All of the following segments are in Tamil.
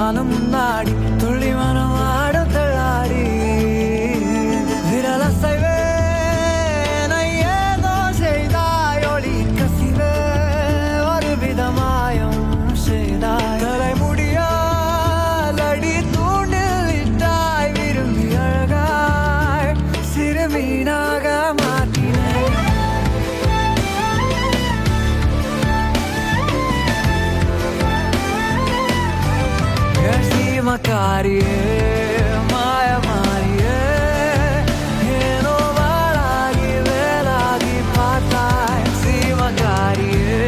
நானும் நாடி துள்ளி மனம் ஆடும் தள்ளாடி விரலசைவே ஏதோ செய்தாய் ஒளி கசிவே ஒரு விதமாயம் செய்தாய் தலைமுடியால் அடி தூண்டில் இட்டாய் விரும்பி அழகாய் சிறுமீனாக மாற்றினாய் மக்காரியே மாயமாரியே ஏனோ வாழாகி வேலாகி பார்த்தாய் சீமக்காரியே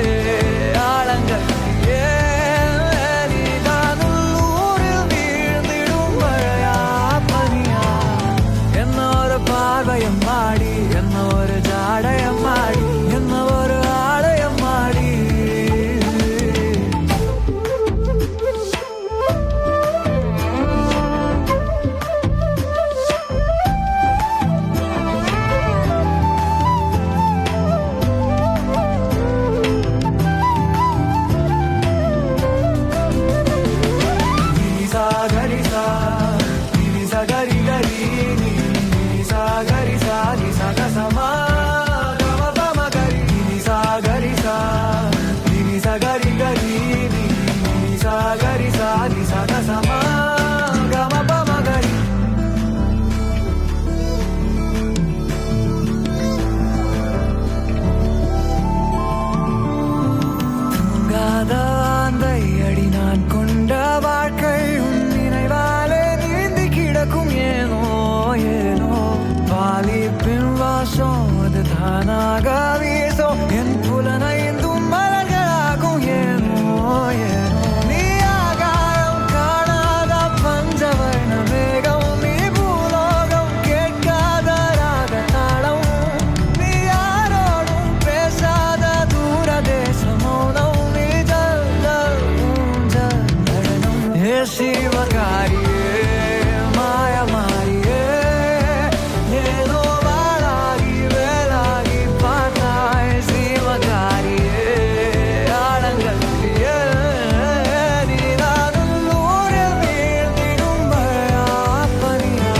ஆழங்கட்டியே நீதான் உள்ளூரில் வீழ்ந்திடும் மழையா பனியா என்ன ஒரு பார்வையம் மாடி என்ன ஒரு ஜாடயம் மாடி என்ன ஒரு ஆலயம் மாடி நான் கொண்ட வாழ்க்கை உன் நினைவாலே நீந்தி கிடக்கும் ஏனோ ஏனோ வாலிப்பின் வாசம் அது தானாக வீசும் என் புலனைந்தும் மலர்களாகும் ஏனோ ஏனோ நீ ஆகாயம் காணாத பஞ்சவர்ண மேகம் நீ பூலோகம் கேட்காத ராக தாளம் நீ யாரோடும் பேசாத தூர தேச மௌனம் சிவகாரியே மாயமாரியே ஏதோ வாழாகி வேலாகி பார்த்தாய் சிவகாரியே ஆழங்கட்டியே நீதான் உள்ளூரில் வீழ்ந்திடும் மழையா பனியா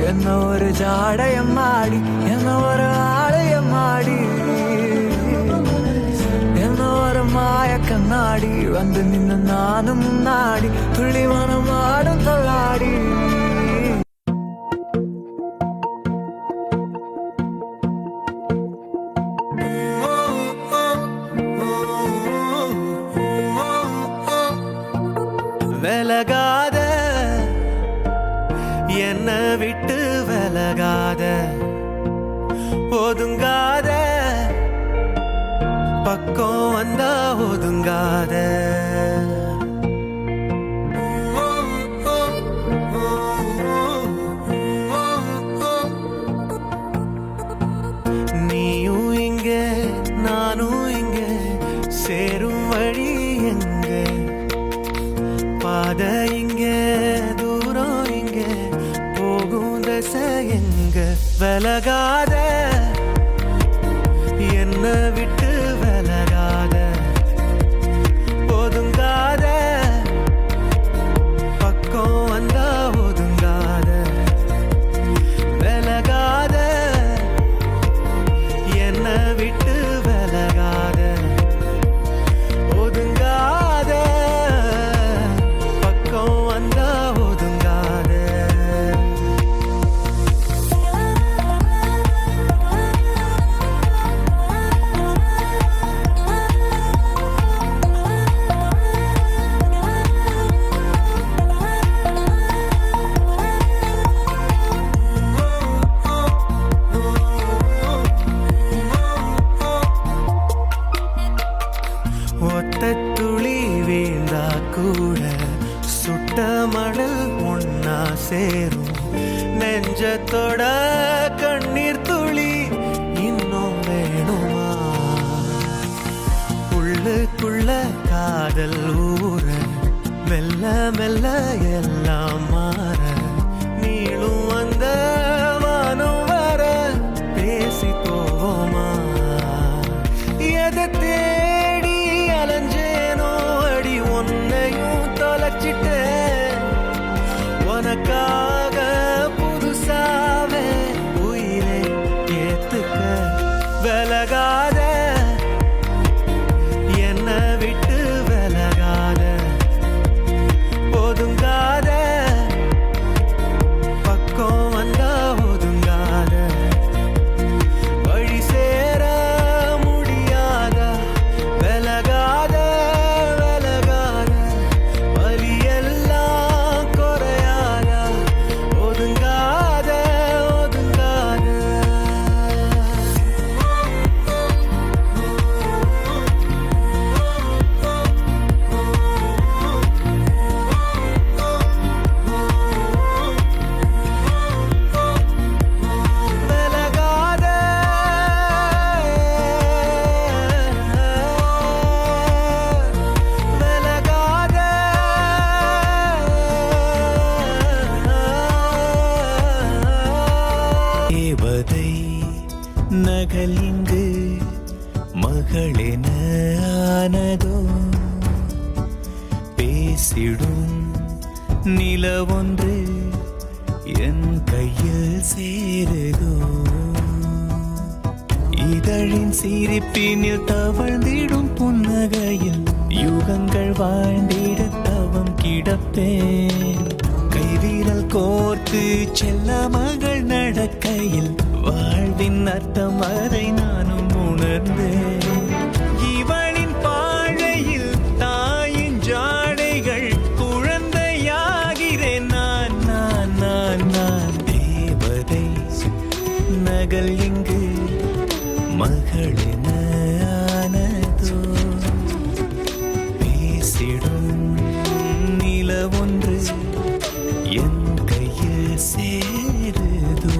என்ன ஒரு ஜாடயம் மாடி என்ன ஒரு ஆலயம் மாடி என்ன ஒரு மாய கண்ணாடி வந்து நின்று நானும் நாடி துள்ளி மனம் ஆடும் தள்ளாடி விலகாத என்ன விட்டு விலகாத ஒதுங்காத பக்கம் வந்தா ஒதுங்காத நீயும் இங்க நானும் இங்க சேரும் வழி எங்க பாத இங்க தூரம் இங்க போகும் தசை எங்க விலகாத என்ன விட்டு விலகாத ஒதுங்காத பக்கம் வந்தா ஒதுங்காத விலகாத என்ன விட்டு விலகாத ஒதுங்காத பக்கம் வந்தா ஒதுங்காத காதல் ஊர மெல்ல மெல்ல எல்லாம் மாற நீளும் வந்த வானம் வர பேசி போவோமா எதை தேடி அலைஞ்சேனோ அடி உன்னையும் தொலைச்சிட்டேன் உனக்காக புதுசாவே உயிரை ஏத்துக்க விலகாத என்னை விட்டு விலகாத ஒதுங்காத பக்கம் வந்தா ஒதுங்காத வழி சேர முடியாத விலகாத விலகாத வலியெல்லாம் குறையாத ஒதுங்காத ஒதுங்காத விலகாத விலகாத தேவதை நகல் இங்கு மகளென ஆனதோ பேசிடும் நிலவொன்று என் கையில் சேருதோ இதழின் சிரிப்பினில் தவழ்ந்திடும் புன்னகையில் யுகங்கள் வாழ்ந்திட தவம் கிடப்பேன் கைவிரல் கோர்த்து செல்ல மகள் நடக்கையில் வாழ்வின் அர்த்தம் அதை நானும் உணர்ந்தேன் இவளின் பாழையில் தாயின் ஜாடைகள் குழந்தையாகிறேன் நான் நான் நான் நான் தேவதை நகல் இங்கு மகளென ஆனதோ பேசிடும் நிலவொன்று என் கையில் சேருதோ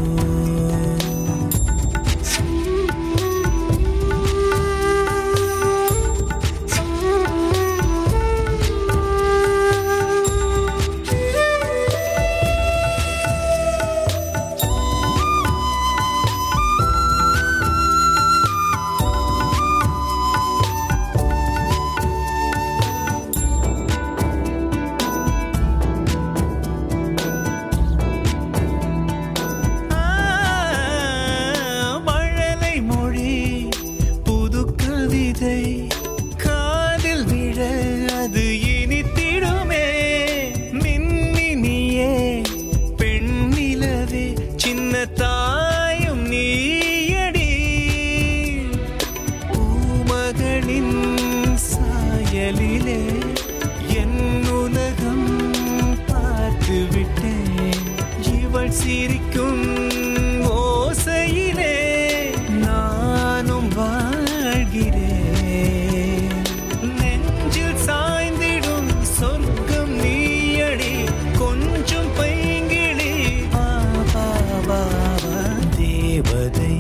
மழலை மொழி புது கவிதை காதில் விழ அது இனித்திடுமே மின்னினியே பெண்ணிலவே சின்ன தாயும் நீயடி பூமகளின் சாயலிலே என் உலகம் பார்த்து விட்டேன் இவள் சிரிக்கும் ஓசையிலே நானும் வாழ்கிறேன் நெஞ்சில் சாய்ந்திடும் சொர்க்கம் நீயடி கொஞ்சம் பைங்கிளி வா, வா, வா, வா. தேவதை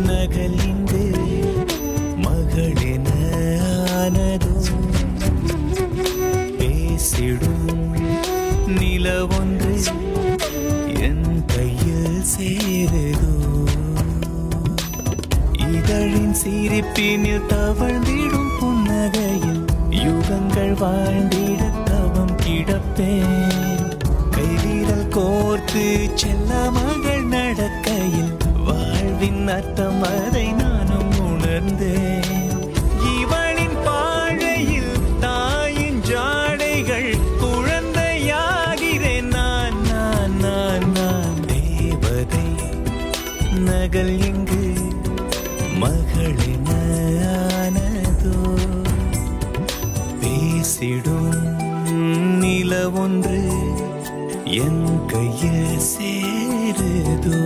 நகலிந்து மகளென ஆனதோ பேசிடும் நிலவொன்று என் கையில் சேருதோ இதழின் சிரிப்பினில் தவழ்ந்திடும் புன்னகையில் யுகங்கள் வாழ்ந்திட தவம் கிடப்பேன் கைவிரல் கோர்த்து செல்ல மகள் நடக்கையில் வாழ்வின் அர்த்தம் அதை நானும் உணர்ந்தேன் இவளின் பாழையில் தாயின் ஜாடைகள் குழந்தையாகிறேன் நான் நான் நான் நான் தேவதை நகல் இங்கு மகளென ஆனதோ பேசிடும் நிலவொன்று என் கையில் சேருதோ